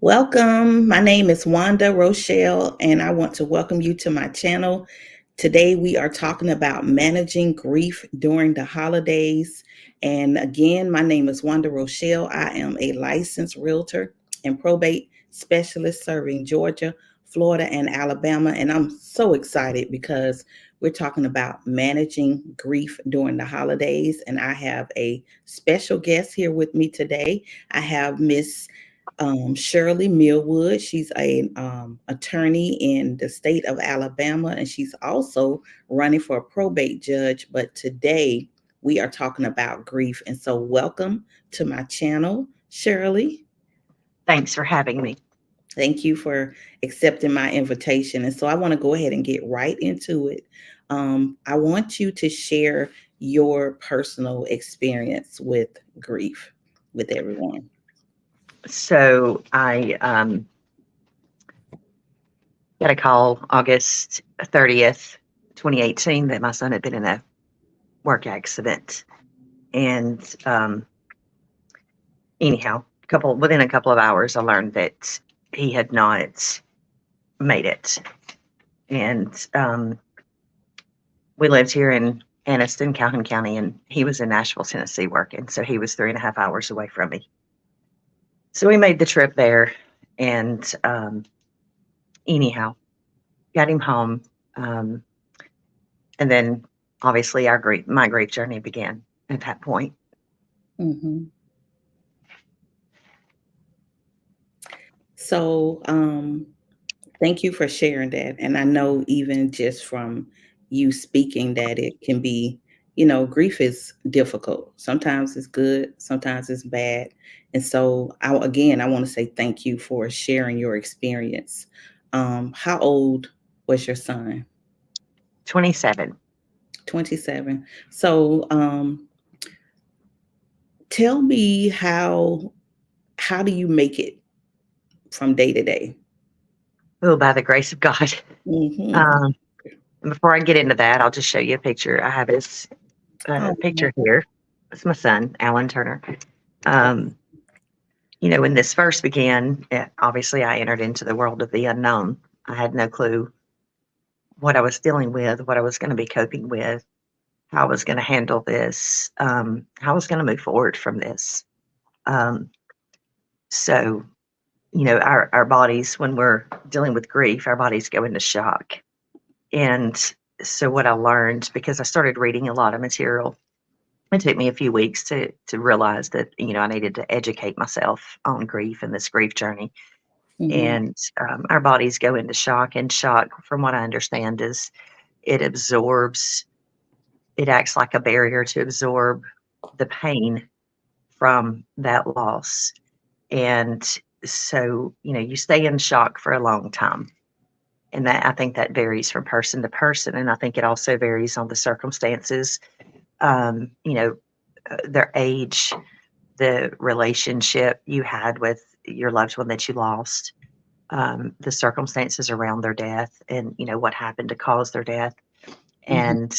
Welcome. My name is Wanda Rochelle, and I want to welcome you to my channel. Today, we are talking about managing grief during the holidays. And again, my name is Wanda Rochelle. I am a licensed realtor and probate specialist serving Georgia, Florida, and Alabama. And I'm so excited because we're talking about managing grief during the holidays. And I have a special guest here with me today. I have Miss Shirley Millwood. She's a attorney in the state of Alabama, and she's also running for a probate judge. But today we are talking about grief. And so welcome to my channel, Shirley. Thanks for having me. Thank you for accepting my invitation. And so I want to go ahead and get right into it. I want you to share your personal experience with grief with everyone. So I got a call August 30th, 2018, that my son had been in a work accident. And anyhow, within a couple of hours, I learned that he had not made it. And we lived here in Anniston, Calhoun County, and he was in Nashville, Tennessee working. So he was 3.5 hours away from me. So we made the trip there, and anyhow, got him home. And then obviously my grief journey began at that point. Mm-hmm. So thank you for sharing that. And I know even just from you speaking that it can be, grief is difficult. Sometimes it's good, sometimes it's bad. And so I want to say thank you for sharing your experience. How old was your son? 27. 27. So tell me how do you make it from day to day? Oh, by the grace of God. Mm-hmm. Before I get into that, I'll just show you a picture. I have his picture here. It's my son, Alan Turner. When this first began, obviously I entered into the world of the unknown. I had no clue what I was dealing with, what I was going to be coping with, how I was going to handle this, how I was going to move forward from this. So, our bodies, when we're dealing with grief, our bodies go into shock. And so what I learned, because I started reading a lot of material, it took me a few weeks to realize that, I needed to educate myself on grief and this grief journey. Mm-hmm. And our bodies go into shock, and shock, from what I understand, is it acts like a barrier to absorb the pain from that loss. And so, you stay in shock for a long time. And I think that varies from person to person. And I think it also varies on the circumstances, their age, the relationship you had with your loved one that you lost, the circumstances around their death, and, what happened to cause their death. And,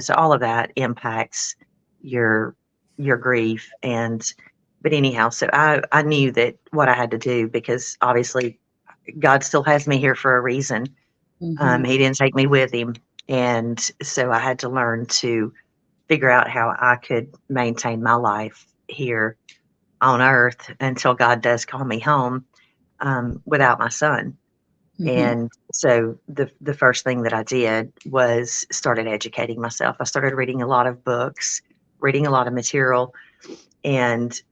so all of that impacts your grief. But anyhow, so I knew that what I had to do, because obviously God still has me here for a reason. Mm-hmm. He didn't take me with him. And so I had to learn to figure out how I could maintain my life here on earth until God does call me home, without my son. Mm-hmm. And so the first thing that I did was started educating myself. I started reading a lot of books, reading a lot of material. And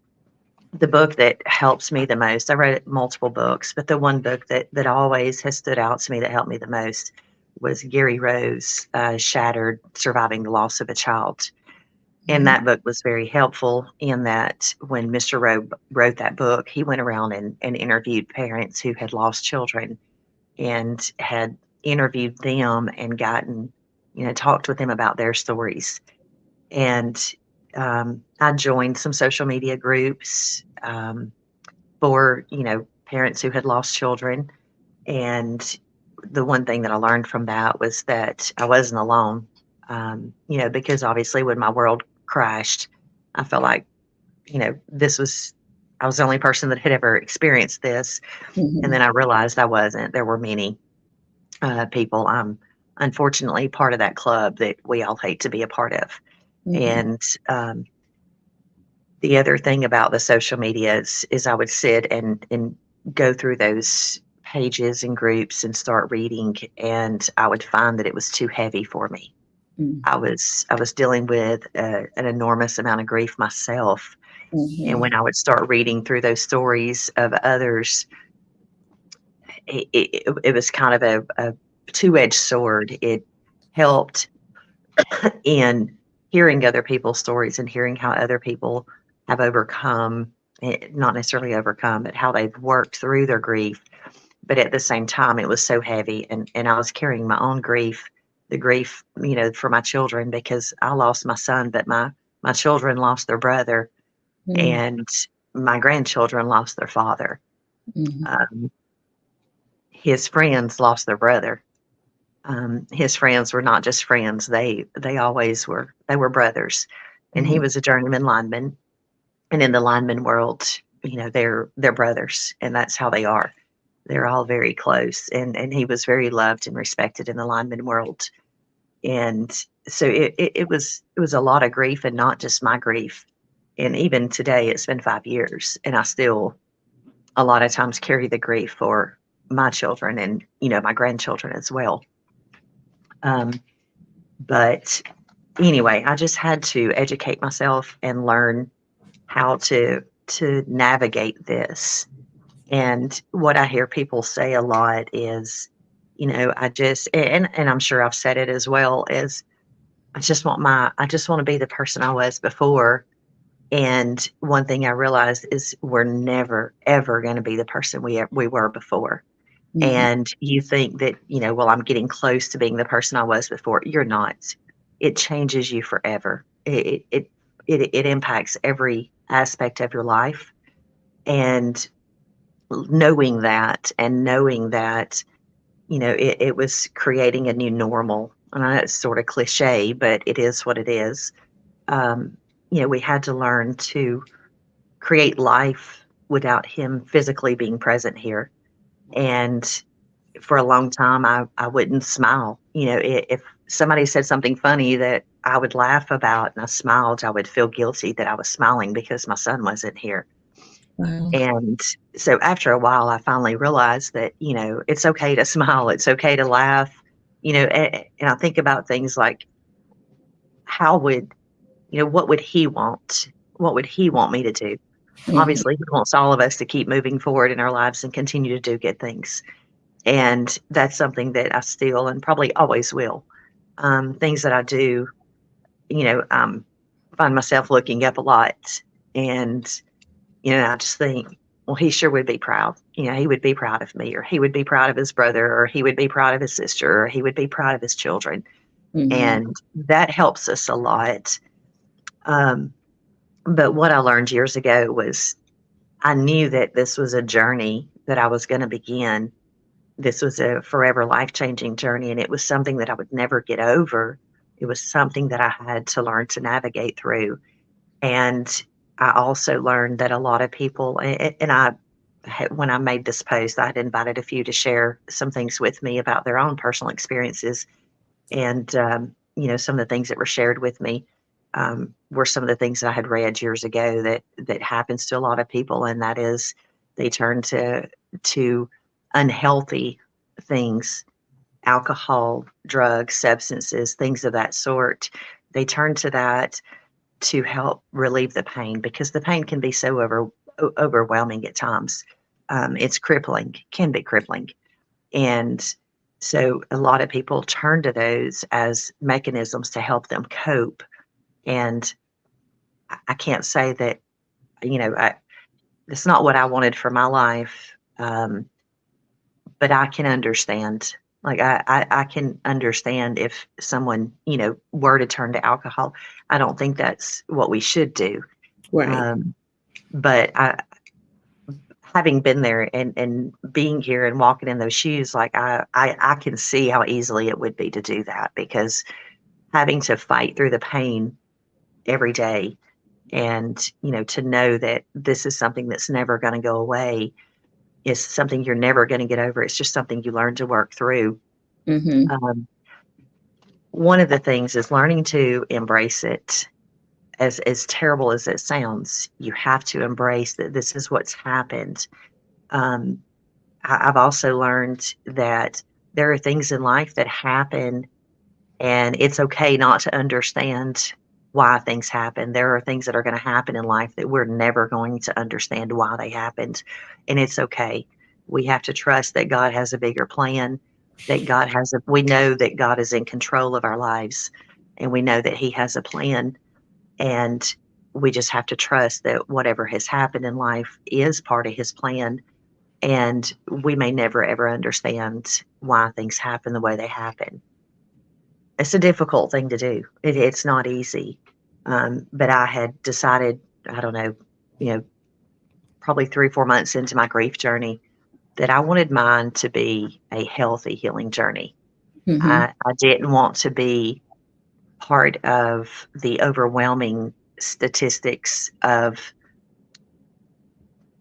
the book that helps me the most, I read multiple books, but the one book that always has stood out to me, that helped me the most, was Gary Rowe's Shattered: Surviving the Loss of a Child. And that book was very helpful in that when Mr. Rowe wrote that book, he went around and interviewed parents who had lost children, and had interviewed them and gotten, talked with them about their stories. And I joined some social media groups for, parents who had lost children. And the one thing that I learned from that was that I wasn't alone, because obviously when my world crashed, I felt like, I was the only person that had ever experienced this. And then I realized I wasn't. There were many people. I'm unfortunately part of that club that we all hate to be a part of. And the other thing about the social media is I would sit and go through those pages and groups and start reading, and I would find that it was too heavy for me. I was dealing with an enormous amount of grief myself, and when I would start reading through those stories of others, it was kind of a two-edged sword. It helped in hearing other people's stories and hearing how other people have overcome, not necessarily overcome, but how they've worked through their grief. But at the same time, it was so heavy, and I was carrying my own grief, the grief, for my children, because I lost my son, but my children lost their brother, and my grandchildren lost their father. His friends lost their brother. His friends were not just friends; they always were. They were brothers, and he was a journeyman lineman. And in the lineman world, they're brothers, and that's how they are. They're all very close, and he was very loved and respected in the lineman world. And so it was a lot of grief, and not just my grief. And even today, it's been 5 years, and I still a lot of times carry the grief for my children and my grandchildren as well. But anyway, I just had to educate myself and learn how to navigate this. And what I hear people say a lot is, I just, and I'm sure I've said it as well, is I just want to be the person I was before. And one thing I realized is we're never, ever going to be the person we were before. And you think that, well, I'm getting close to being the person I was before. You're not. It changes you forever. It impacts every aspect of your life. And knowing that, it was creating a new normal. And I know it's sort of cliche, but it is what it is. We had to learn to create life without him physically being present here. And for a long time, I wouldn't smile. If somebody said something funny that I would laugh about and I smiled, I would feel guilty that I was smiling because my son wasn't here. Wow. And so after a while, I finally realized that, it's okay to smile. It's okay to laugh, and I think about things like, what would he want? What would he want me to do? Obviously, he wants all of us to keep moving forward in our lives and continue to do good things. And that's something that I still and probably always will. Things that I do, find myself looking up a lot. And, I just think, well, he sure would be proud. He would be proud of me, or he would be proud of his brother, or he would be proud of his sister, or he would be proud of his children. And that helps us a lot. But what I learned years ago was I knew that this was a journey that I was going to begin. This was a forever life-changing journey, and it was something that I would never get over. It was something that I had to learn to navigate through. And I also learned that a lot of people, and when I made this post, I had invited a few to share some things with me about their own personal experiences. And, some of the things that were shared with me were some of the things that I had read years ago that happens to a lot of people. And that is they turn to unhealthy things, alcohol, drugs, substances, things of that sort. They turn to that to help relieve the pain, because the pain can be so overwhelming at times. It's crippling, can be crippling. And so a lot of people turn to those as mechanisms to help them cope. And I can't say that, it's not what I wanted for my life. But I can understand. Like I can understand if someone, were to turn to alcohol. I don't think that's what we should do. Right. But having been there and being here and walking in those shoes, like I can see how easily it would be to do that, because having to fight through the pain every day And, to know that this is something that's never going to go away is something you're never going to get over. It's just something you learn to work through. Mm-hmm. Um, one of the things is learning to embrace it. As terrible as it sounds, you have to embrace that this is what's happened. Um, I've also learned that there are things in life that happen, and it's okay not to understand why things happen. There are things that are going to happen in life that we're never going to understand why they happened, and it's okay. We have to trust that God has a bigger plan, we know that God is in control of our lives, and we know that He has a plan, and we just have to trust that whatever has happened in life is part of His plan. And we may never ever understand why things happen the way they happen. It's a difficult thing to do. It's not easy. But I had decided, I don't know, you know, probably 3 or 4 months into my grief journey, that I wanted mine to be a healthy healing journey. Mm-hmm. I didn't want to be part of the overwhelming statistics of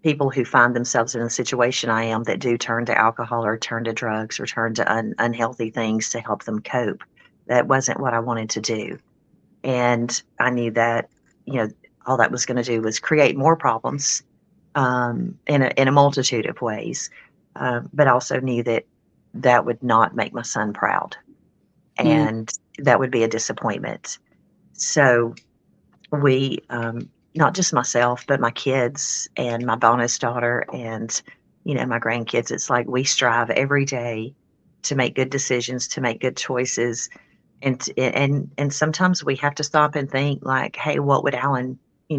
people who find themselves in a situation I am that do turn to alcohol or turn to drugs or turn to unhealthy things to help them cope. That wasn't what I wanted to do. And I knew that, you know, all that was going to do was create more problems, in a multitude of ways, but also knew that that would not make my son proud, Mm-hmm. and that would be a disappointment. So we, not just myself, but my kids and my bonus daughter and, my grandkids, it's like we strive every day to make good decisions, to make good choices. And sometimes we have to stop and think like, hey, what would Alan,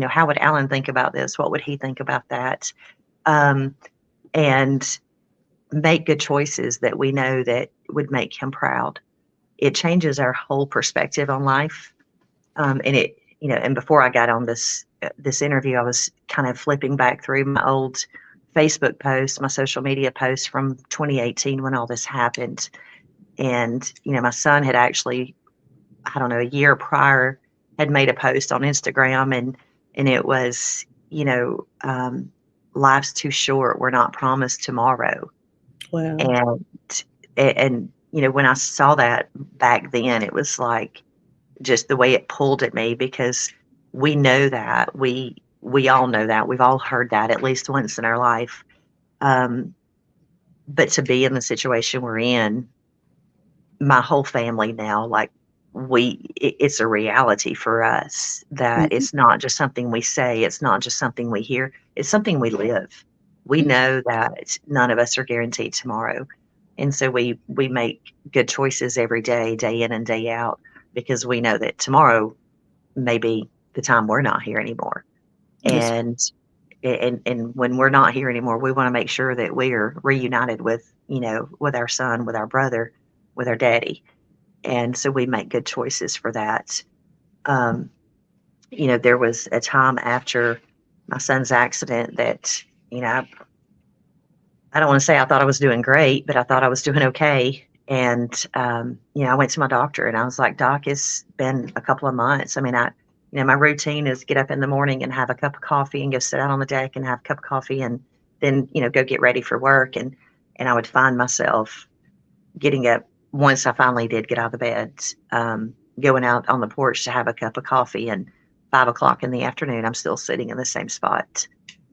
how would Alan think about this? What would he think about that? Um, and make good choices that we know that would make him proud. It changes our whole perspective on life. And before I got on this interview, I was kind of flipping back through my old Facebook posts, my social media posts from 2018 when all this happened. And, my son had actually, I don't know, a year prior had made a post on Instagram, and it was, life's too short. We're not promised tomorrow. Wow. And when I saw that back then, it was like, just the way it pulled at me, because we know that we all know that we've all heard that at least once in our life. Um, but to be in the situation we're in, my whole family now, like it's a reality for us that Mm-hmm. it's not just something we say, it's not just something we hear, it's something we live. We Mm-hmm. know that none of us are guaranteed tomorrow. And so we make good choices every day, day in and day out, because we know that tomorrow may be the time we're not here anymore. That's And and when we're not here anymore, we want to make sure that we are reunited with, with our son, with our brother, with our daddy. And so we make good choices for that. Um, there was a time after my son's accident that, I don't want to say I thought I was doing great, but I thought I was doing okay. And, I went to my doctor and I was like, Doc, it's been a couple of months. I mean, my routine is get up in the morning and have a cup of coffee and go sit out on the deck and have a cup of coffee and then, go get ready for work. And I would find myself getting up once I finally did get out of the bed, going out on the porch to have a cup of coffee, and 5 o'clock in the afternoon, I'm still sitting in the same spot.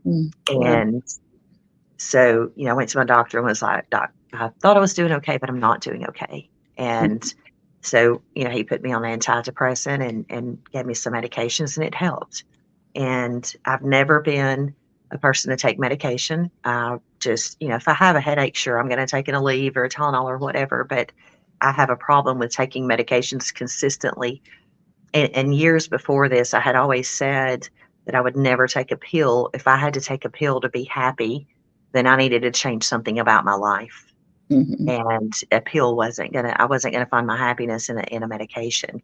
wow. And so, I went to my doctor and was like, Doc, I thought I was doing okay, but I'm not doing okay. And so, he put me on antidepressant and gave me some medications, and it helped. And I've never been a person to take medication. Just, if I have a headache, sure, I'm going to take an Aleve or a Tylenol or whatever. But I have a problem with taking medications consistently. And years before this, I had always said that I would never take a pill. If I had to take a pill to be happy, then I needed to change something about my life. Mm-hmm. And a pill I wasn't gonna find my happiness in a medication.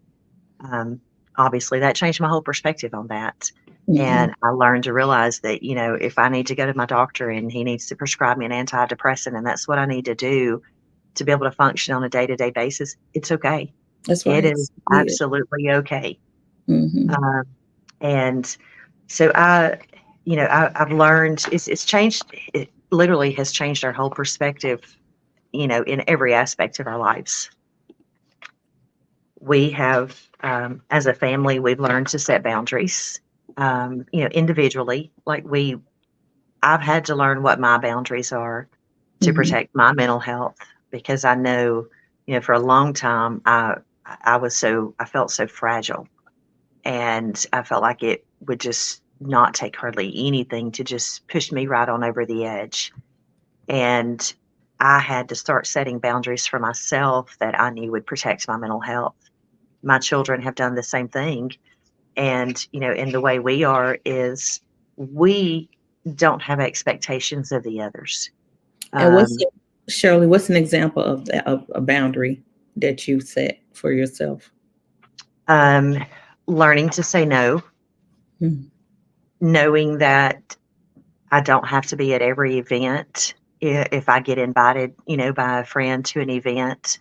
Um, Obviously, that changed my whole perspective on that. Mm-hmm. And I learned to realize that, if I need to go to my doctor and he needs to prescribe me an antidepressant, and that's what I need to do to be able to function on a day-to-day basis, it's okay. That's It right. is Yeah. absolutely okay. Mm-hmm. Um, and So I've learned it's changed. It literally has changed our whole perspective, in every aspect of our lives. We have, as a family, we've learned to set boundaries, individually. I've had to learn what my boundaries are to Mhm. protect my mental health, because I know, for a long time, I felt so fragile, and I felt like it would just not take hardly anything to just push me right on over the edge. And I had to start setting boundaries for myself that I knew would protect my mental health. My children have done the same thing. And, and the way we are is we don't have expectations of the others. And Um, Shirley, what's an example of that, of a boundary that you set for yourself? um, Learning to say no, Mhm. knowing that I don't have to be at every event. If I get invited, by a friend to an event,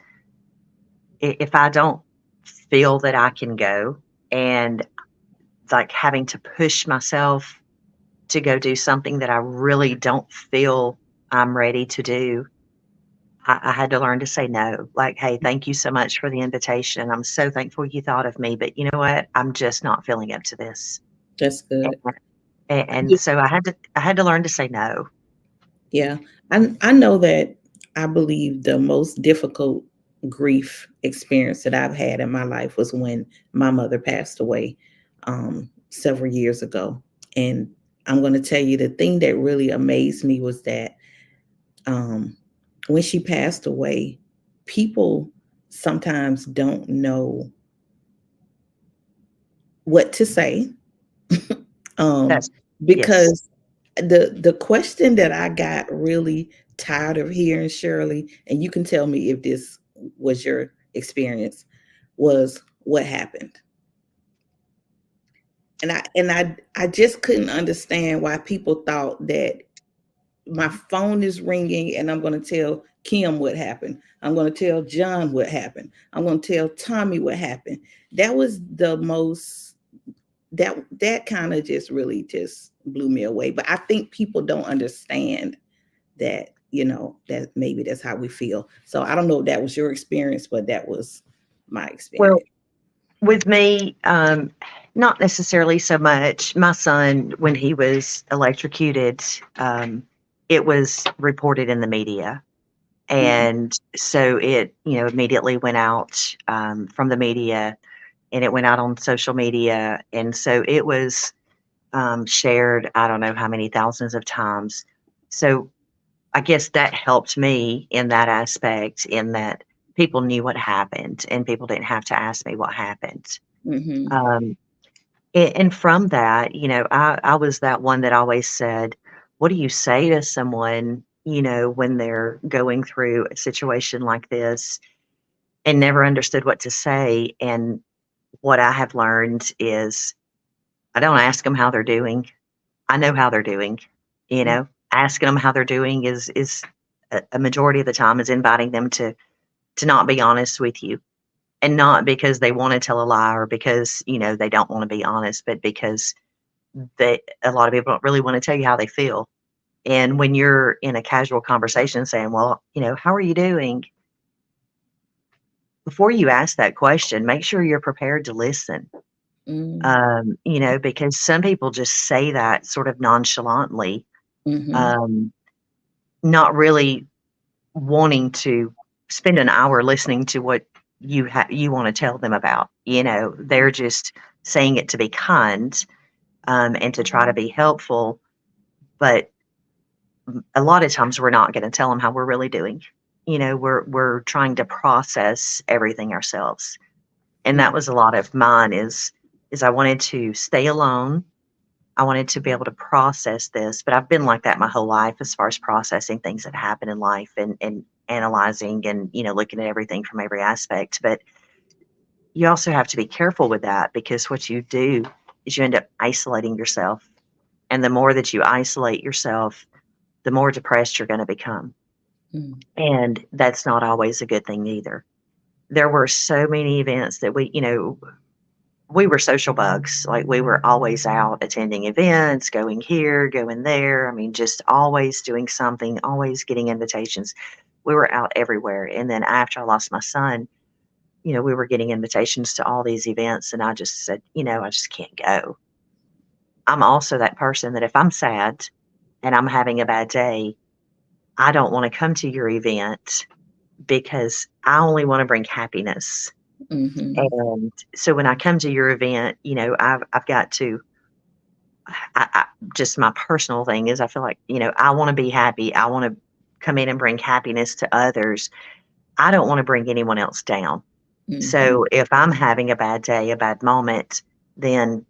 if I don't feel that I can go, and like having to push myself to go do something that I really don't feel I'm ready to do, I had to learn to say no. Like, hey, thank you so much for the invitation. I'm so thankful you thought of me, but you know what? I'm just not feeling up to this. That's And, good. and so I had to learn to say no. Yeah. I know that I believe the most difficult grief experience that I've had in my life was when my mother passed away several years ago. And I'm going to tell you the thing that really amazed me was that um, when she passed away, people sometimes don't know what to say. um, That's yes. because the question that I got really tired of hearing, Shirley, and you can tell me if this was your experience, was what happened. And I just couldn't understand why people thought that my phone is ringing and I'm going to tell Kim what happened. I'm going to tell John what happened. I'm going to tell Tommy what happened. That was the most that kind of just really just blew me away. But I think people don't understand that, that maybe that's how we feel. So I don't know if that was your experience, but that was my Well, experience. with me, not necessarily so much. My son, when he was electrocuted, it was reported in the media. Mhm. And so it, immediately went out, from the media, and it went out on social media. And so it was, shared, I don't know how many thousands of times. So I guess that helped me in that aspect, in that people knew what happened and people didn't have to ask me what happened. Mhm. Um, and from that, I was that one that always said, what do you say to someone, when they're going through a situation like this, and never understood what to say? And what I have learned is I don't ask them how they're doing. I know how they're doing. Asking them how they're doing is a majority of the time is inviting them to not be honest with you, and not because they want to tell a lie, or because they don't want to be honest, but because a lot of people don't really want to tell you how they feel. And when you're in a casual conversation saying, well, how are you doing? Before you ask that question, make sure you're prepared to listen. Mhm. Because some people just say that sort of nonchalantly, Mhm. um, not really wanting to spend an hour listening to what you want to tell them about. They're just saying it to be kind, and to try to be helpful, but a lot of times we're not going to tell them how we're really doing. We're trying to process everything ourselves, and that Mhm. was a lot of mine. Is I wanted to stay alone. I wanted to be able to process this, but I've been like that my whole life as far as processing things that happen in life, and analyzing, and looking at everything from every aspect. But you also have to be careful with that, because what you do is you end up isolating yourself, and the more that you isolate yourself, the more depressed you're going to become. Mhm. And that's not always a good thing either. There were so many events that we, we were social bugs. Like, we were always out attending events, going here, going there. I mean, just always doing something, always getting invitations. We were out everywhere. And then after I lost my son, we were getting invitations to all these events, and I just said, I just can't go. I'm also that person that if I'm sad and I'm having a bad day, I don't want to come to your event because I only want to bring happiness. Mhm. And so when I come to your event, I've got to, just my personal thing is I feel like, I want to be happy. I want to come in and bring happiness to others. I don't want to bring anyone else down. Mhm. So if I'm having a bad day, a bad moment, then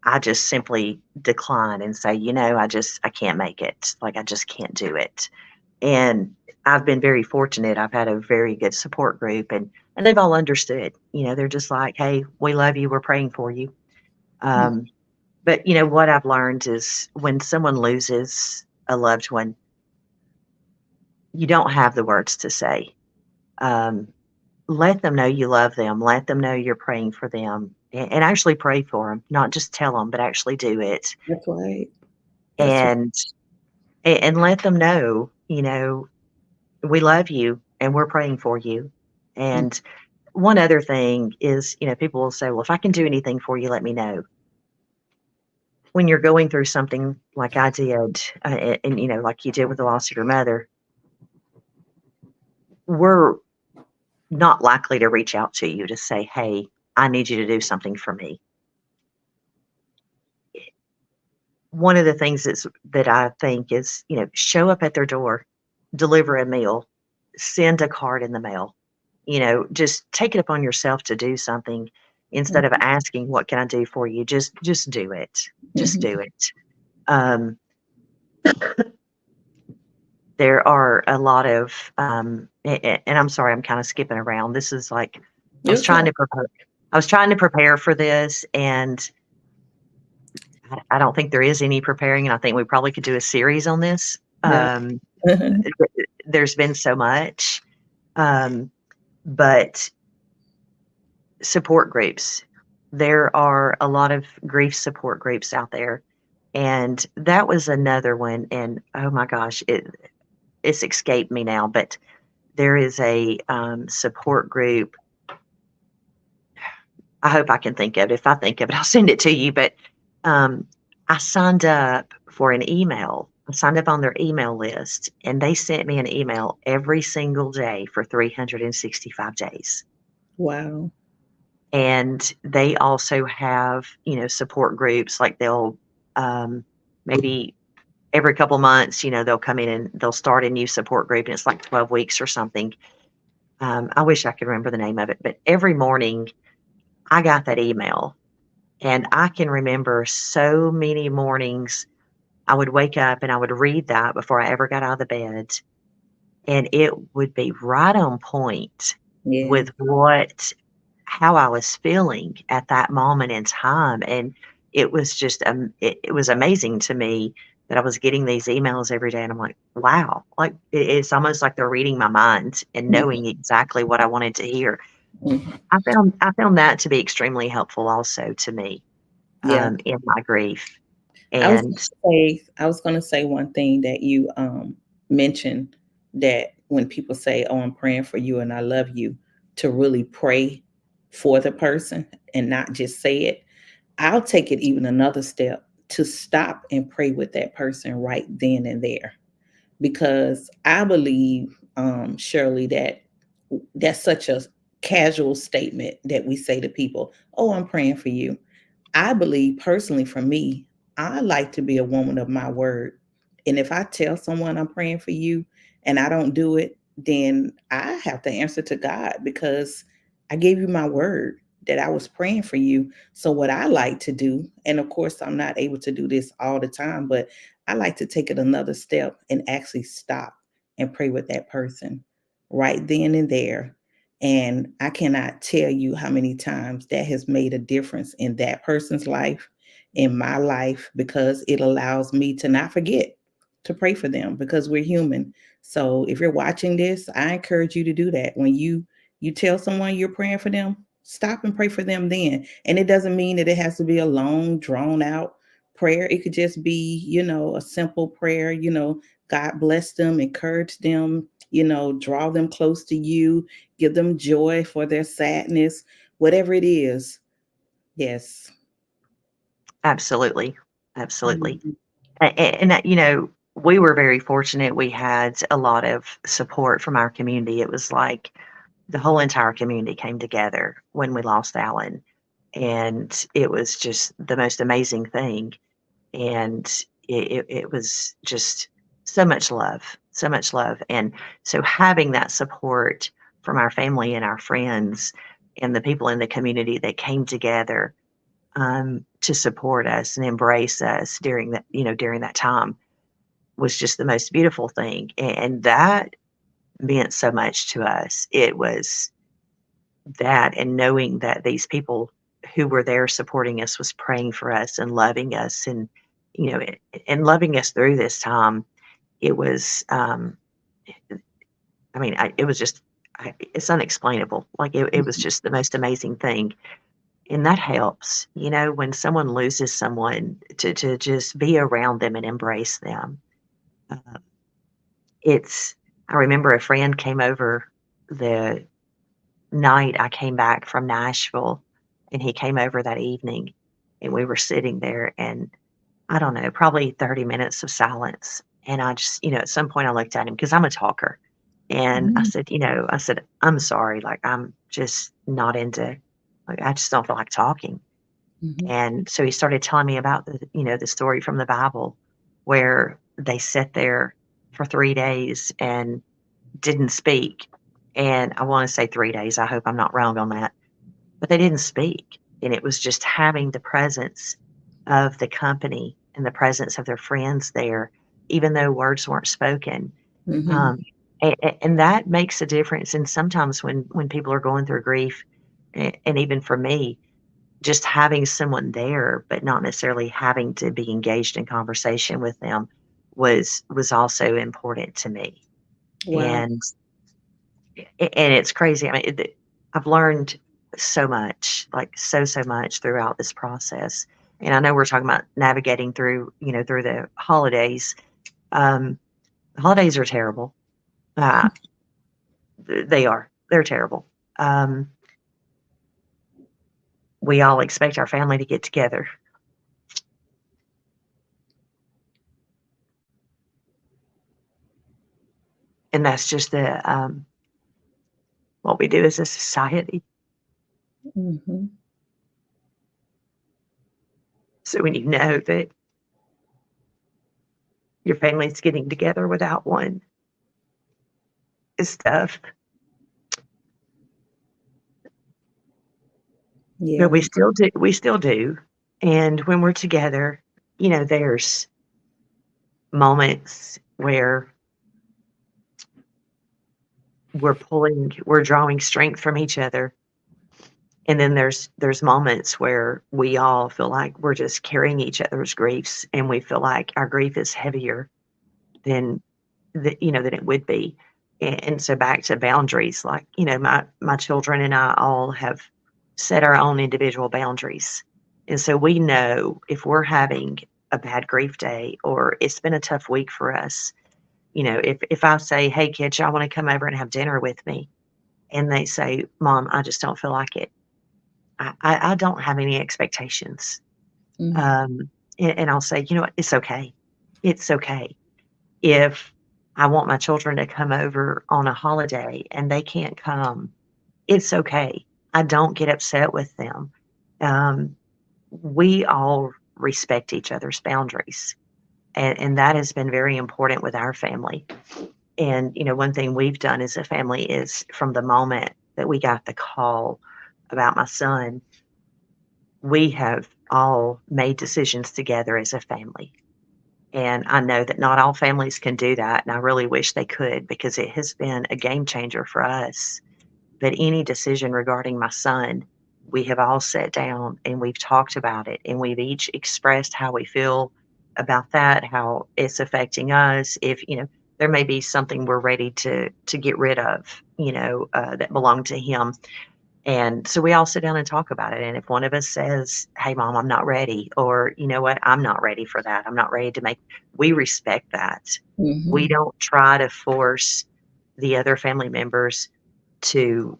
I just simply decline and say, I can't make it. Like, I just can't do it. And I've been very fortunate. I've had a very good support group, and they've all understood. They're just like, "Hey, we love you. We're praying for you." Mm. Um, but what I've learned is when someone loses a loved one, you don't have the words to say. Um, Let them know you love them. Let them know you're praying for them, and actually pray for them. Not just tell them, but actually do it. That's right. That's right. And and let them know, we love you and we're praying for you. Mm. And one other thing is, people will say, well, if I can do anything for you, let me know. When you're going through something like I did, and, like you did with the loss of your mother, we're not likely to reach out to you to say, hey, I need you to do something for me. One of the things that I think is, show up at their door, deliver a meal, send a card in the mail, just take it upon yourself to do something instead of Mhm. asking, what can I do for you? Just do it. Just Mhm. do it. Um, there are a lot of, and I'm sorry, I'm kind of skipping around. This is like, I was You're trying fine. to prepare. I was trying to prepare for this, and I don't think there is any preparing. And I think we probably could do a series on this. Yeah. There's been so much, um, but support groups. There are a lot of grief support groups out there, and that was another one. And oh my gosh, it's escaped me now. But there is a support group. I hope I can think of it. If I think of it, I'll send it to you. But um, I signed up for an email. I signed up on their email list, and they sent me an email every single day for 365 days. Wow. And they also have, support groups. Like, they'll maybe every couple months, they'll come in and they'll start a new support group, and it's like 12 weeks or something. I wish I could remember the name of it, but every morning I got that email, and I can remember so many mornings I would wake up and I would read that before I ever got out of the bed, and it would be right on point Yeah. with how I was feeling at that moment in time. And it was just, it was amazing to me that I was getting these emails every day. And I'm like, wow, like, it's almost like they're reading my mind and Mhm. knowing exactly what I wanted to hear. Mhm. I found that to be extremely helpful also to me, Yeah. in my grief. I was And I was gonna say one thing that you mentioned, that when people say, "Oh, I'm praying for you and I love you," to really pray for the person and not just say it. I'll take it even another step to stop and pray with that person right then and there, because I believe, Shirley, that that's such a casual statement that we say to people, "Oh, I'm praying for you." I believe personally, for me, I like to be a woman of my word. And if I tell someone I'm praying for you and I don't do it, then I have to answer to God, because I gave you my word that I was praying for you. So, what I like to do, and of course, I'm not able to do this all the time, but I like to take it another step and actually stop and pray with that person right then and there. And I cannot tell you how many times that has made a difference in that person's life, in my life, because it allows me to not forget to pray for them, because we're human. So if you're watching this, I encourage you to do that. When you tell someone you're praying for them, stop and pray for them then. And it doesn't mean that it has to be a long, drawn out prayer. It could just be, a simple prayer, God bless them, encourage them, draw them close to you, give them joy for their sadness, whatever it is. Yes. Absolutely. Absolutely. Mhm. And that, we were very fortunate. We had a lot of support from our community. It was like the whole entire community came together when we lost Alan. And it was just the most amazing thing. And it was just so much love, so much love. And so having that support from our family and our friends and the people in the community that came together to support us and embrace us during that time was just the most beautiful thing. And that meant so much to us. It was that, and knowing that these people who were there supporting us was praying for us and loving us, and and loving us through this time. It was it was just it's unexplainable. Like it was just the most amazing thing. And that helps, when someone loses someone, to just be around them and embrace them. uh, it's I remember a friend came over the night I came back from Nashville, and he came over that evening, and we were sitting there, and I don't know, probably 30 minutes of silence. And I just, at some point I looked at him because I'm a talker. And I Mhm. said, I'm sorry. Like, I'm just not into, like, I just don't feel like talking. Mhm. And so he started telling me about the story from the Bible where they sat there for 3 days and didn't speak. And I want to say 3 days. I hope I'm not wrong on that, but they didn't speak. And it was just having the presence of the company and the presence of their friends there, even though words weren't spoken. Mhm. Um, and that makes a difference. And sometimes when people are going through grief, and even for me, just having someone there, but not necessarily having to be engaged in conversation with them was also important to me. Wow. And and it's crazy. I mean, I've learned so much, like so much throughout this process. And I know we're talking about navigating through the holidays. Um, the holidays are terrible. Uh, they are. They're terrible. Um, we all expect our family to get together, and that's just the what we do as a society. Mhm. So when you know that your family's getting together without one, it's tough. But Yeah. we still do. And when we're together, there's moments where we're drawing strength from each other. And then there's moments where we all feel like we're just carrying each other's griefs, and we feel like our grief is heavier than than it would be. And so back to boundaries, like, my children and I all have set our own individual boundaries. And so we know if we're having a bad grief day or it's been a tough week for us, if I say, "Hey kids, y'all want to come over and have dinner with me?" And they say, "Mom, I just don't feel like it." I don't have any expectations. Mhm. Um, and I'll say, "You know what? It's okay. It's okay." If I want my children to come over on a holiday and they can't come, it's okay. I don't get upset with them. Um, we all respect each other's boundaries. And that has been very important with our family. And, one thing we've done as a family is from the moment that we got the call about my son, we have all made decisions together as a family. And I know that not all families can do that, and I really wish they could because it has been a game changer for us. But any decision regarding my son, we have all sat down and we've talked about it, and we've each expressed how we feel about that, how it's affecting us. If, there may be something we're ready to get rid of, that belonged to him. And so we all sit down and talk about it. And if one of us says, "Hey, mom, I'm not ready," or you know what, I'm not ready for that. I'm not ready to make, we respect that. We Mhm. don't try to force the other family members to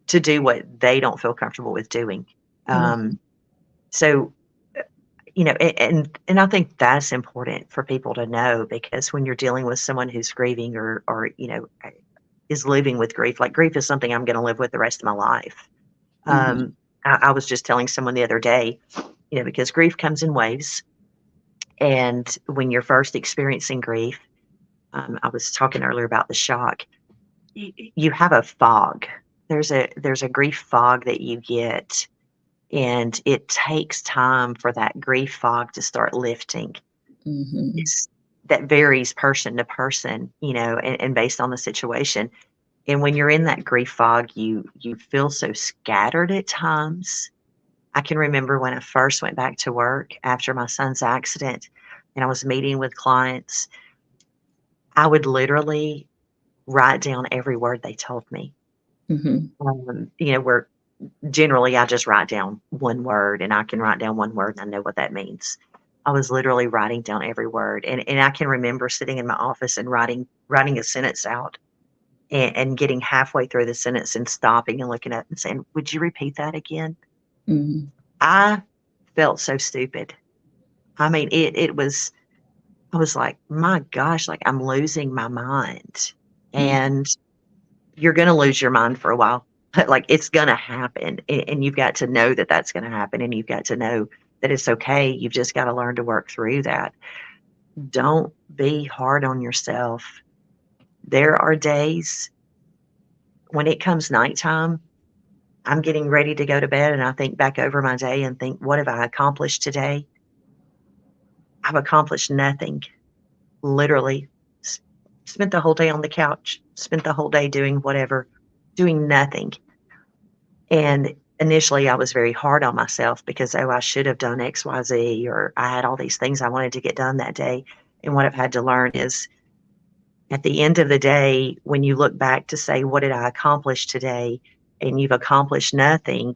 do what they don't feel comfortable with doing. Mhm. Um, so and I think that's important for people to know, because when you're dealing with someone who's grieving, or is living with grief, like grief is something I'm going to live with the rest of my life. Mhm. Um, I was just telling someone the other day, because grief comes in waves, and when you're first experiencing grief, I was talking earlier about the shock. You have a fog. There's a grief fog that you get, and it takes time for that grief fog to start lifting. Mhm. It's that varies person to person, and based on the situation. And when you're in that grief fog, you feel so scattered at times. I can remember when I first went back to work after my son's accident, and I was meeting with clients, I would literally write down every word they told me. Mhm. Where generally I just write down one word, and I can write down one word and I know what that means. I was literally writing down every word. And I can remember sitting in my office and writing a sentence out, and getting halfway through the sentence and stopping and looking up and saying, "Would you repeat that again?" Mhm. I felt so stupid. I mean, it was, I was like, "My gosh, like, I'm losing my mind." Mhm. And you're gonna lose your mind for a while. Like, it's gonna happen, and you've got to know that that's gonna happen, and you've got to know that it's okay. You've just gotta learn to work through that. Don't be hard on yourself. There are days when it comes nighttime, I'm getting ready to go to bed, and I think back over my day and think, "What have I accomplished today?" I've accomplished nothing. Literally, s spent the whole day on the couch, spent the whole day doing whatever, doing nothing. And initially, I was very hard on myself because, "Oh, I should have done XYZ," or I had all these things I wanted to get done that day. And what I've had to learn is, at the end of the day, when you look back to say, "What did I accomplish today?" and you've accomplished nothing,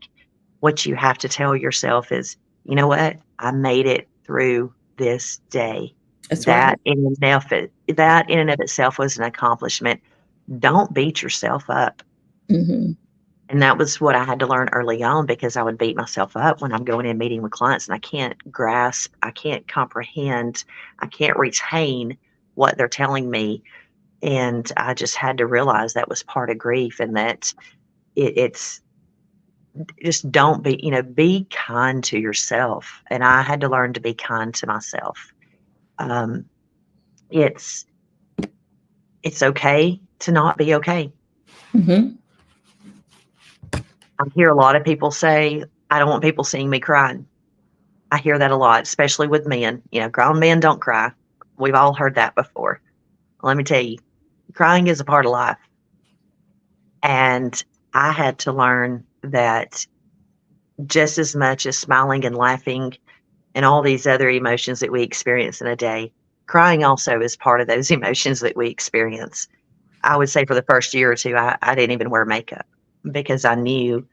what you have to tell yourself is, "You know what? I made it through this day." That's right. That in and of itself was an accomplishment. Don't beat yourself up. Mhm. And that was what I had to learn early on, because I would beat myself up when I'm going in meeting with clients and I can't grasp, I can't comprehend, I can't retain what they're telling me. And I just had to realize that was part of grief, and that it's just, don't be, be kind to yourself. And I had to learn to be kind to myself. Um, it's it's okay to not be okay. Mhm. I hear a lot of people say, "I don't want people seeing me crying." I hear that a lot, especially with men. Grown men don't cry. We've all heard that before. Let me tell you, crying is a part of life. And I had to learn that, just as much as smiling and laughing and all these other emotions that we experience in a day, crying also is part of those emotions that we experience. I would say for the first year or two, I didn't even wear makeup, because I knew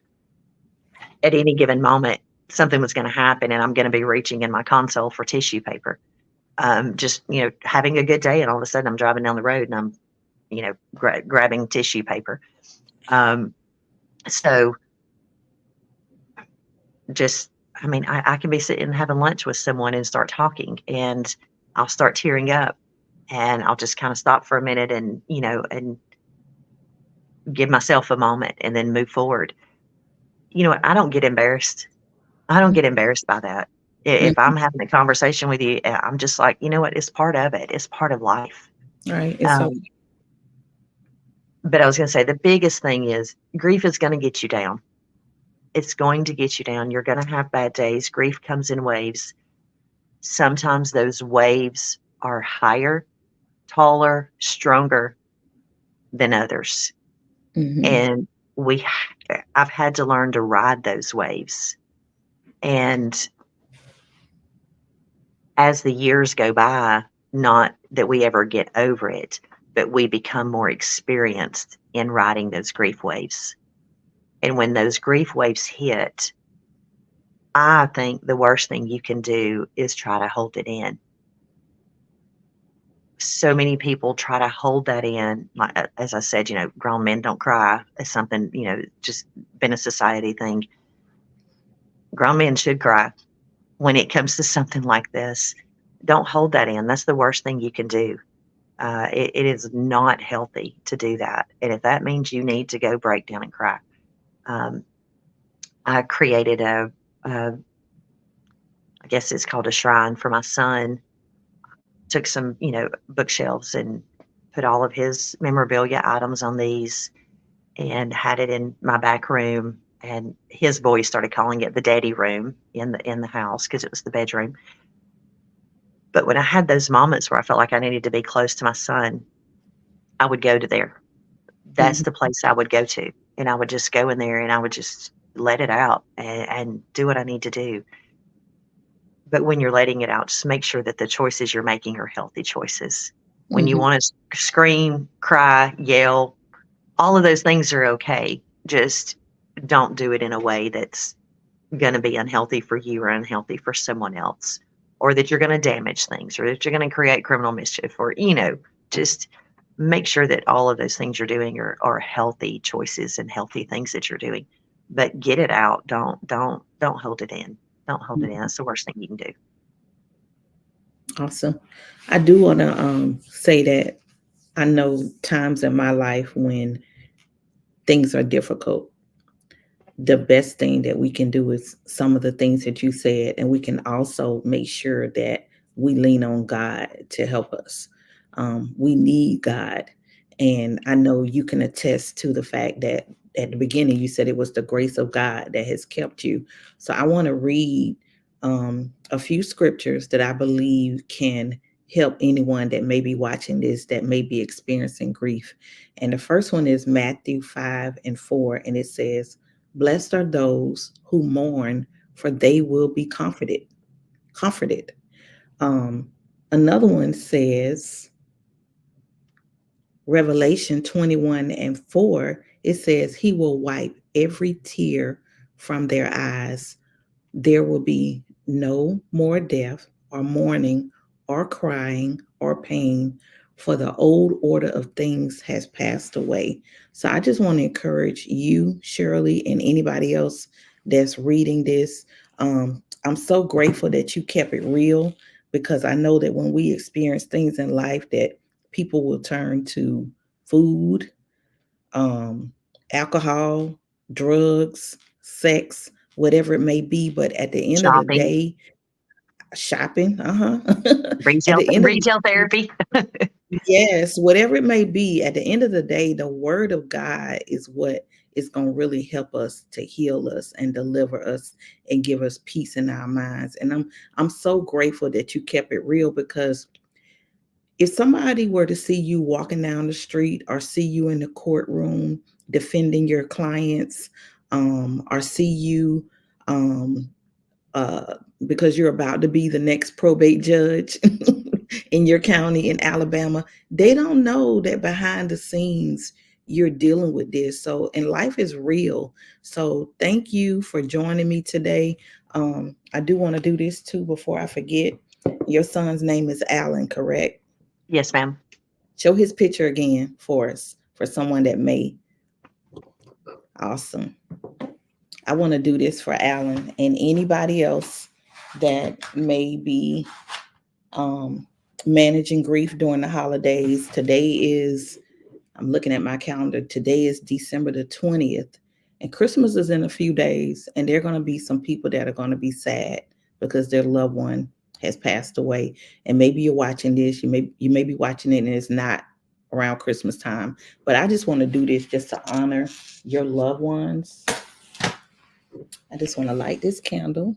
at any given moment something was going to happen, and I'm going to be reaching in my console for tissue paper. Just, having a good day, and all of a sudden I'm driving down the road and I'm, grabbing tissue paper. Um, so just, I mean, I can be sitting having lunch with someone and start talking, and I'll start tearing up, and I'll just kind of stop for a minute, and, and give myself a moment and then move forward. You know what? I don't get embarrassed. I don't get embarrassed by that. If Mhm. I'm having a conversation with you, I'm just like, you know what? It's part of it. It's part of life. Right. It's so. Um, But I was gonna say, the biggest thing is, grief is gonna get you down. It's going to get you down. You're gonna have bad days. Grief comes in waves. Sometimes those waves are higher, taller, stronger than others. Mhm. And I've had to learn to ride those waves. And as the years go by, not that we ever get over it, but we become more experienced in riding those grief waves. And when those grief waves hit, I think the worst thing you can do is try to hold it in. So many people try to hold that in. Like, as I said, grown men don't cry is something, just been a society thing. Grown men should cry when it comes to something like this. Don't hold that in. That's the worst thing you can do. It is not healthy to do that. And if that means you need to go break down and cry, I created I guess it's called a shrine for my son. Took some, bookshelves and put all of his memorabilia items on these and had it in my back room. And his boys started calling it the daddy room in the house because it was the bedroom. But when I had those moments where I felt like I needed to be close to my son, I would go to there. That's the place I would go to. And I would just go in there and I would just let it out and do what I need to do. But when you're letting it out, just make sure that the choices you're making are healthy choices. When you want to scream, cry, yell, all of those things are okay. Just don't do it in a way that's going to be unhealthy for you or unhealthy for someone else, or that you're going to damage things, or that you're going to create criminal mischief, or, just make sure that all of those things you're doing are healthy choices and healthy things that you're doing. But get it out. Don't hold it in. Don't hold it in. That's the worst thing you can do. Awesome. I do want to say that I know times in my life when things are difficult. The best thing that we can do is some of the things that you said, and we can also make sure that we lean on God to help us. We need God. And I know you can attest to the fact that at the beginning you said it was the grace of God that has kept you. So I want to read a few scriptures that I believe can help anyone that may be watching this, that may be experiencing grief. And the first one is Matthew 5:4, and it says, "Blessed are those who mourn, for they will be comforted." Comforted. Another one says, Revelation 21:4, it says, "He will wipe every tear from their eyes. There will be no more death or mourning or crying or pain, for the old order of things has passed away." So I just want to encourage you, Shirley, and anybody else that's reading this. I'm so grateful that you kept it real, because I know that when we experience things in life that people will turn to food, alcohol, drugs, sex, whatever it may be. But at the end of the Shopping, day, shopping, at retail, the end of retail therapy. yes, whatever it may be, at the end of the day, the word of God is what is going to really help us to heal us and deliver us and give us peace in our minds. And I'm so grateful that you kept it real, because if somebody were to see you walking down the street, or see you in the courtroom defending your clients, or see you um, because you're about to be the next probate judge in your county in Alabama, they don't know that behind the scenes you're dealing with this. So, and life is real. So thank you for joining me today. I do want to do this too before I forget. Your son's name is Alan, correct? Yes, ma'am. Show his picture again for us, for someone that may. Awesome. I want to do this for Alan and anybody else that may be managing grief during the holidays. I'm looking at my calendar. Today is December the 20th, and Christmas is in a few days. And there are going to be some people that are going to be sad because their loved one has passed away. And maybe you're watching this, you may be watching it and it's not around Christmas time. But I just want to do this just to honor your loved ones. I just want to light this candle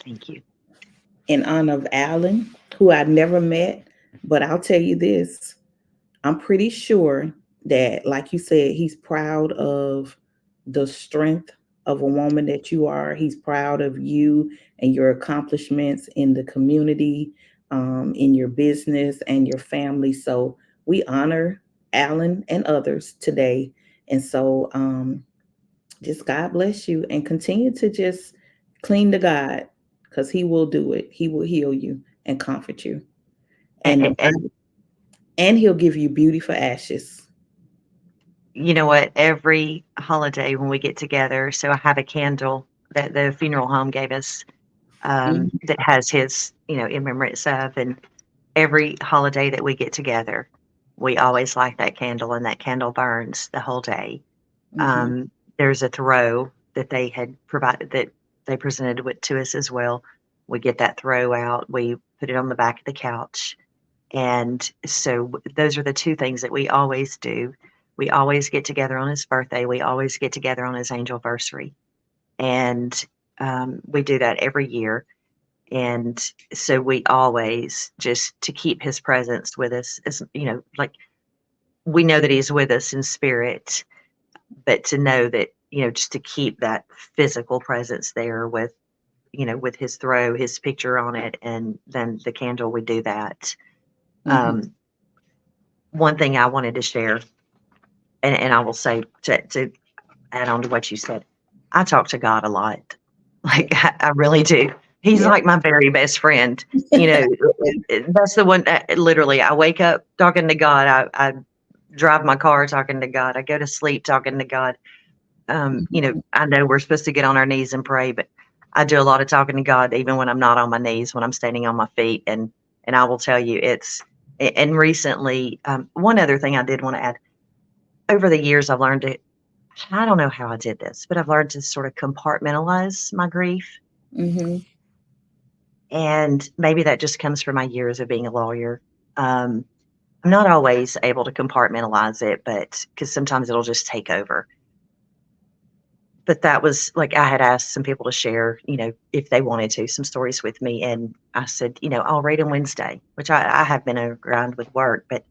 Thank you. in honor of Alan, who I'd never met. But I'll tell you this, I'm pretty sure that, like you said, he's proud of the strength of a woman that you are. He's proud of you and your accomplishments in the community, in your business and your family. So we honor Alan and others today. And so just God bless you, and continue to just cling to God, because he will do it. He will heal you and comfort you. And the And Bible, and he'll give you beauty for ashes. you know what? Every holiday when we get together, so I have a candle that the funeral home gave us, Mhm, that has his, in remembrance of, and every holiday that we get together, we always light that candle, and that candle burns the whole day. mhm, There's a throw that they had provided that they presented to us as well. We get that throw out, we put it on the back of the couch. And so those are the two things that we always do. We always get together on his birthday. We always get together on his anniversary. And we do that every year. And so we always, just to keep his presence with us, as like, we know that he's with us in spirit, but to know that, just to keep that physical presence there with, with his throw, his picture on it, and then the candle, we do that. mhm. One thing I wanted to share, and I will say, to add on to what you said, I talk to God a lot. Like, I really do. He's Yeah. like my very best friend. You know, that's the one that literally I wake up talking to God. I drive my car talking to God. I go to sleep talking to God. Mhm, I know we're supposed to get on our knees and pray, but I do a lot of talking to God even when I'm not on my knees, when I'm standing on my feet. And I will tell you, and recently, one other thing I did want to add, over the years, I've learned to, I don't know how I did this, but I've learned to sort of compartmentalize my grief. mhm, And maybe that just comes from my years of being a lawyer. Um, I'm not always able to compartmentalize it, but because sometimes it'll just take over. But that was like, I had asked some people to share, if they wanted to, some stories with me. And I said, I'll read on Wednesday, which I have been a grind with work, but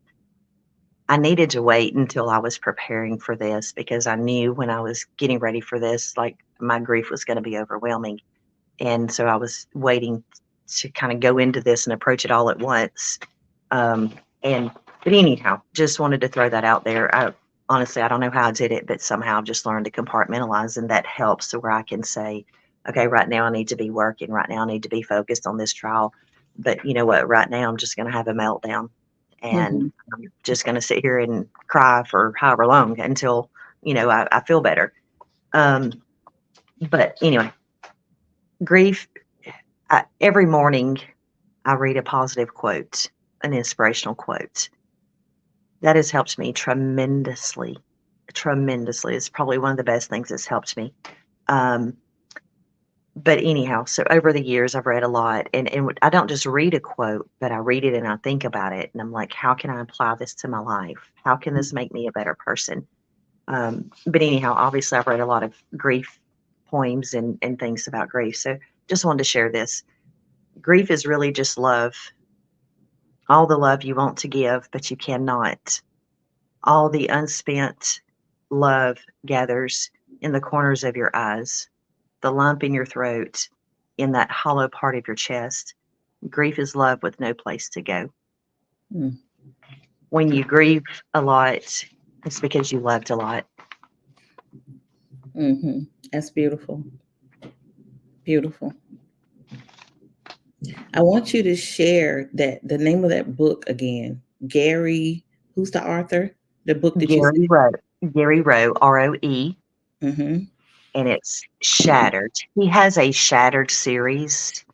I needed to wait until I was preparing for this, because I knew when I was getting ready for this, like, my grief was going to be overwhelming. And so I was waiting to kind of go into this and approach it all at once. Um, but anyhow, just wanted to throw that out there. Honestly, I don't know how I did it, but somehow I've just learned to compartmentalize, and that helps to where I can say, okay, right now I need to be working. Right now I need to be focused on this trial. But you know what? Right now I'm just going to have a meltdown, and mhm, I'm just going to sit here and cry for however long until, I feel better. Um, but anyway, grief, every morning I read a positive quote, an inspirational quote. That has helped me tremendously, tremendously. It's probably one of the best things that's helped me. Um, but anyhow, so over the years, I've read a lot, and I don't just read a quote, but I read it and I think about it, and I'm like, how can I apply this to my life? How can this make me a better person? But anyhow, obviously, I've read a lot of grief poems and things about grief. So just wanted to share this. Grief is really just love, all the love you want to give, but you cannot. All the unspent love gathers in the corners of your eyes, the lump in your throat, in that hollow part of your chest. Grief is love with no place to go. mm, When you grieve a lot, it's because you loved a lot. mhm. That's beautiful. Beautiful. I want you to share that the name of that book again. Gary, who's the author? The book that you Gary said. Rowe, Gary Rowe, Roe, Mhm. and it's Shattered. He has a Shattered series,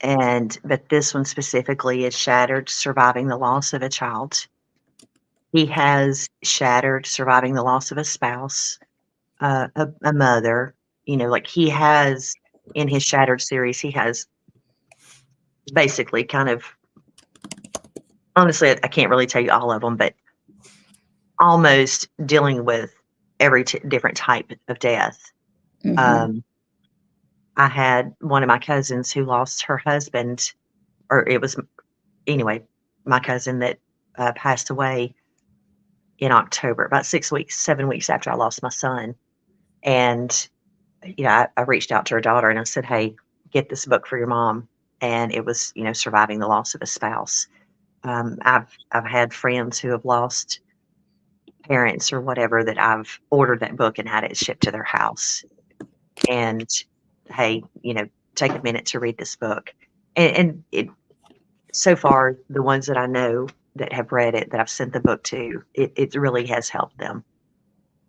but this one specifically is Shattered: Surviving the Loss of a Child. He has Shattered: Surviving the Loss of a Spouse, a mother. Like, he has, in his Shattered series, he has basically kind of, honestly, I can't really tell you all of them, but almost dealing with every different type of death. Mhm. Um, I had one of my cousins who lost her husband, or it was, anyway, my cousin that passed away in October, about 6 weeks, 7 weeks after I lost my son. And, I reached out to her daughter and I said, hey, get this book for your mom. And it was, Surviving the Loss of a Spouse. I've had friends who have lost parents or whatever that I've ordered that book and had it shipped to their house. And hey, take a minute to read this book. And it so far, the ones that I know that have read it, that I've sent the book to, it really has helped them.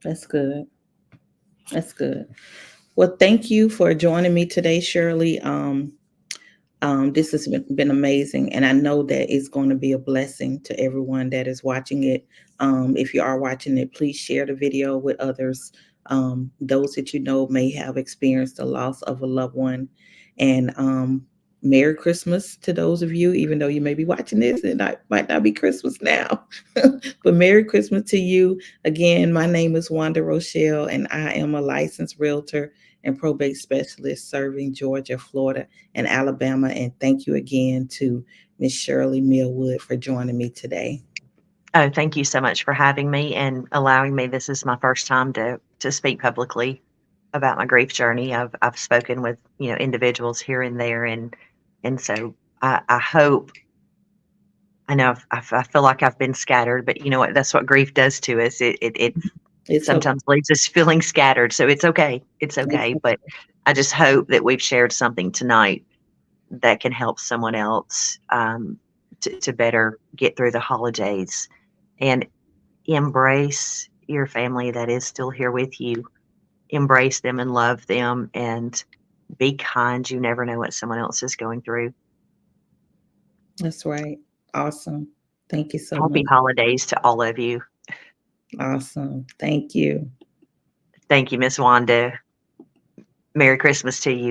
That's good. That's good. Well, thank you for joining me today, Shirley. This has been amazing, and I know that it's going to be a blessing to everyone that is watching it. If you are watching it, please share the video with others. Those that you know may have experienced the loss of a loved one. And Merry Christmas to those of you, even though you may be watching this and it might not be Christmas now. But Merry Christmas to you. Again, my name is Wanda Rochelle, and I am a licensed realtor and probate specialist serving Georgia, Florida, and Alabama. And thank you again to Miss Shirley Millwood for joining me today. Oh, thank you so much for having me and allowing me. This is my first time to speak publicly about my grief journey. I've spoken with individuals here and there, and so I hope. I know I feel like I've been scattered, but you know what? That's what grief does to us. It sometimes leaves us feeling scattered. So it's okay. It's okay. But I just hope that we've shared something tonight that can help someone else to better get through the holidays and embrace your family that is still here with you. Embrace them and love them and be kind. You never know what someone else is going through. That's right. Awesome. Thank you so much. Happy holidays to all of you. Awesome. Thank you. Thank you, Miss Wanda. Merry Christmas to you.